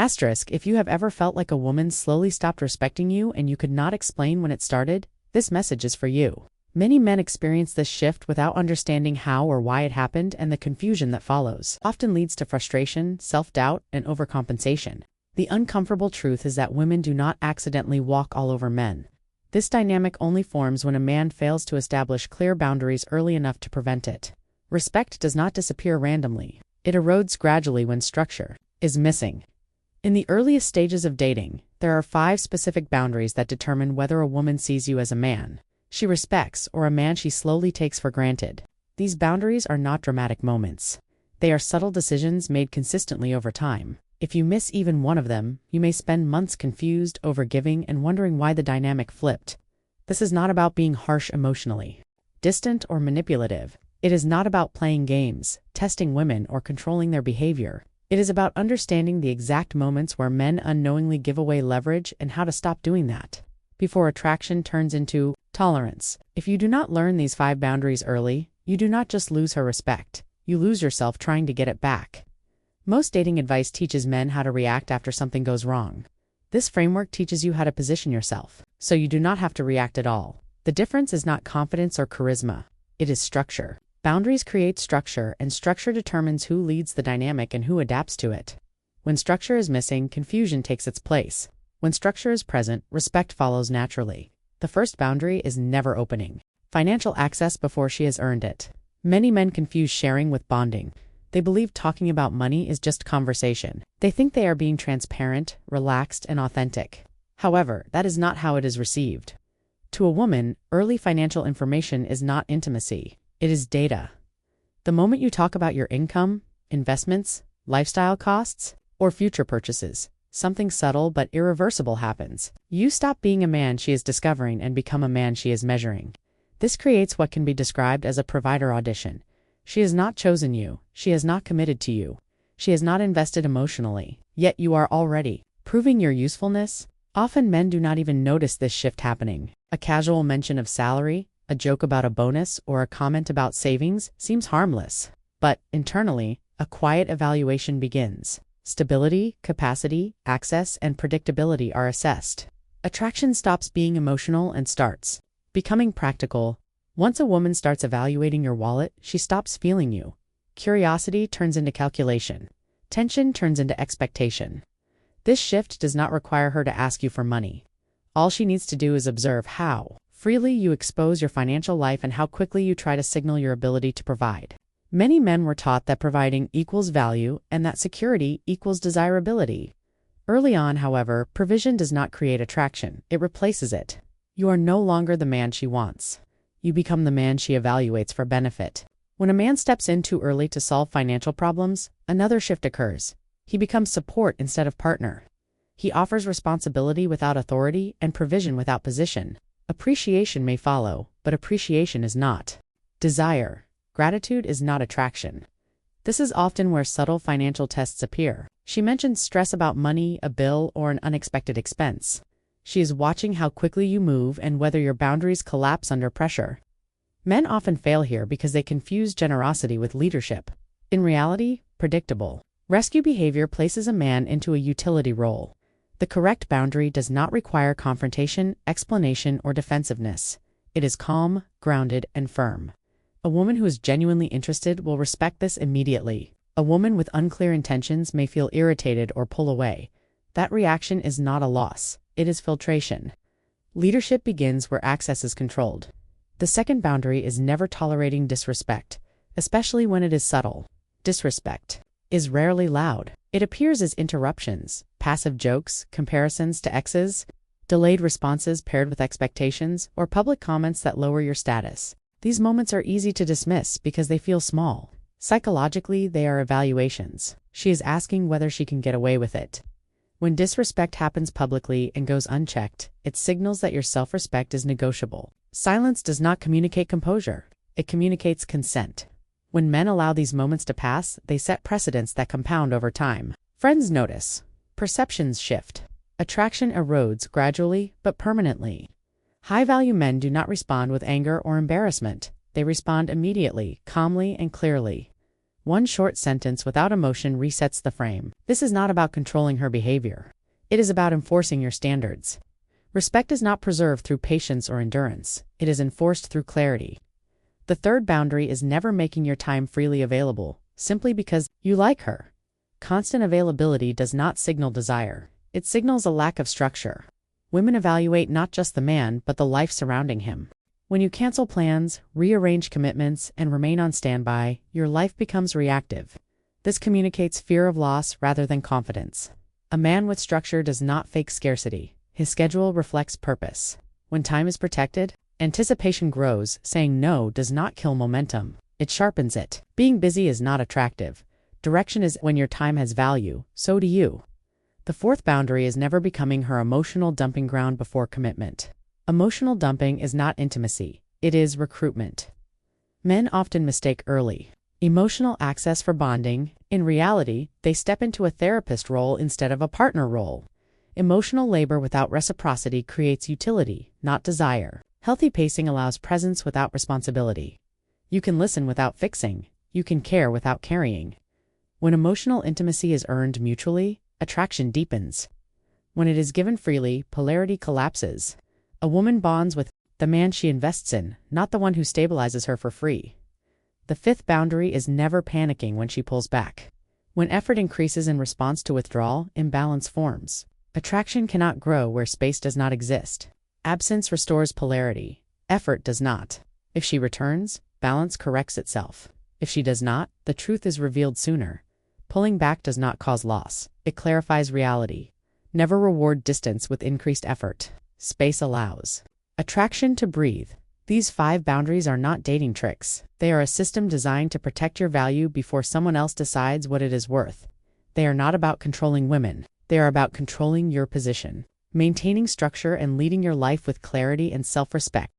Asterisk, if you have ever felt like a woman slowly stopped respecting you and you could not explain when it started, this message is for you. Many men experience this shift without understanding how or why it happened, and the confusion that follows often leads to frustration, self-doubt, and overcompensation. The uncomfortable truth is that women do not accidentally walk all over men. This dynamic only forms when a man fails to establish clear boundaries early enough to prevent it. Respect does not disappear randomly. It erodes gradually when structure is missing. In the earliest stages of dating, there are 5 specific boundaries that determine whether a woman sees you as a man she respects or a man she slowly takes for granted. These boundaries are not dramatic moments. They are subtle decisions made consistently over time. If you miss even one of them, you may spend months confused, overgiving, and wondering why the dynamic flipped. This is not about being harsh emotionally, distant, or manipulative. It is not about playing games, testing women, or controlling their behavior. It is about understanding the exact moments where men unknowingly give away leverage and how to stop doing that before attraction turns into tolerance. If you do not learn these 5 boundaries early, you do not just lose her respect, you lose yourself trying to get it back. Most dating advice teaches men how to react after something goes wrong. This framework teaches you how to position yourself, so you do not have to react at all. The difference is not confidence or charisma, it is structure. Boundaries create structure, and structure determines who leads the dynamic and who adapts to it. When structure is missing, confusion takes its place. When structure is present, respect follows naturally. The first boundary is never opening financial access before she has earned it. Many men confuse sharing with bonding. They believe talking about money is just conversation. They think they are being transparent, relaxed, and authentic. However, that is not how it is received. To a woman, early financial information is not intimacy. It is data. The moment you talk about your income, investments, lifestyle costs, or future purchases, something subtle but irreversible happens. You stop being a man she is discovering and become a man she is measuring. This creates what can be described as a provider audition. She has not chosen you. She has not committed to you. She has not invested emotionally. Yet you are already proving your usefulness. Often men do not even notice this shift happening. A casual mention of salary, a joke about a bonus, or a comment about savings seems harmless. But internally, a quiet evaluation begins. Stability, capacity, access, and predictability are assessed. Attraction stops being emotional and starts becoming practical. Once a woman starts evaluating your wallet, she stops feeling you. Curiosity turns into calculation. Tension turns into expectation. This shift does not require her to ask you for money. All she needs to do is observe how freely you expose your financial life and how quickly you try to signal your ability to provide. Many men were taught that providing equals value and that security equals desirability. Early on, however, provision does not create attraction, it replaces it. You are no longer the man she wants. You become the man she evaluates for benefit. When a man steps in too early to solve financial problems, another shift occurs. He becomes support instead of partner. He offers responsibility without authority and provision without position. Appreciation may follow, but appreciation is not desire. Gratitude is not attraction. This is often where subtle financial tests appear. She mentions stress about money, a bill, or an unexpected expense. She is watching how quickly you move and whether your boundaries collapse under pressure. Men often fail here because they confuse generosity with leadership. In reality, predictable rescue behavior places a man into a utility role. The correct boundary does not require confrontation, explanation, or defensiveness. It is calm, grounded, and firm. A woman who is genuinely interested will respect this immediately. A woman with unclear intentions may feel irritated or pull away. That reaction is not a loss, it is filtration. Leadership begins where access is controlled. The second boundary is never tolerating disrespect, especially when it is subtle. Disrespect is rarely loud. It appears as interruptions, passive jokes, comparisons to exes, delayed responses paired with expectations, or public comments that lower your status. These moments are easy to dismiss because they feel small. Psychologically, they are evaluations. She is asking whether she can get away with it. When disrespect happens publicly and goes unchecked, it signals that your self-respect is negotiable. Silence does not communicate composure. It communicates consent. When men allow these moments to pass, they set precedents that compound over time. Friends notice. Perceptions shift. Attraction erodes gradually but permanently. High-value men do not respond with anger or embarrassment. They respond immediately, calmly, and clearly. One short sentence without emotion resets the frame. This is not about controlling her behavior. It is about enforcing your standards. Respect is not preserved through patience or endurance. It is enforced through clarity. The third boundary is never making your time freely available, simply because you like her. Constant availability does not signal desire. It signals a lack of structure. Women evaluate not just the man, but the life surrounding him. When you cancel plans, rearrange commitments, and remain on standby, your life becomes reactive. This communicates fear of loss rather than confidence. A man with structure does not fake scarcity. His schedule reflects purpose. When time is protected, anticipation grows. Saying no does not kill momentum. It sharpens it. Being busy is not attractive. Direction is when your time has value, so do you. The fourth boundary is never becoming her emotional dumping ground before commitment. Emotional dumping is not intimacy. It is recruitment. Men often mistake early emotional access for bonding. In reality, they step into a therapist role instead of a partner role. Emotional labor without reciprocity creates utility, not desire. Healthy pacing allows presence without responsibility. You can listen without fixing. You can care without carrying. When emotional intimacy is earned mutually, attraction deepens. When it is given freely, polarity collapses. A woman bonds with the man she invests in, not the one who stabilizes her for free. The fifth boundary is never panicking when she pulls back. When effort increases in response to withdrawal, imbalance forms. Attraction cannot grow where space does not exist. Absence restores polarity. Effort does not. If she returns, balance corrects itself. If she does not, the truth is revealed sooner. Pulling back does not cause loss. It clarifies reality. Never reward distance with increased effort. Space allows attraction to breathe. These 5 boundaries are not dating tricks. They are a system designed to protect your value before someone else decides what it is worth. They are not about controlling women. They are about controlling your position, maintaining structure, and leading your life with clarity and self-respect.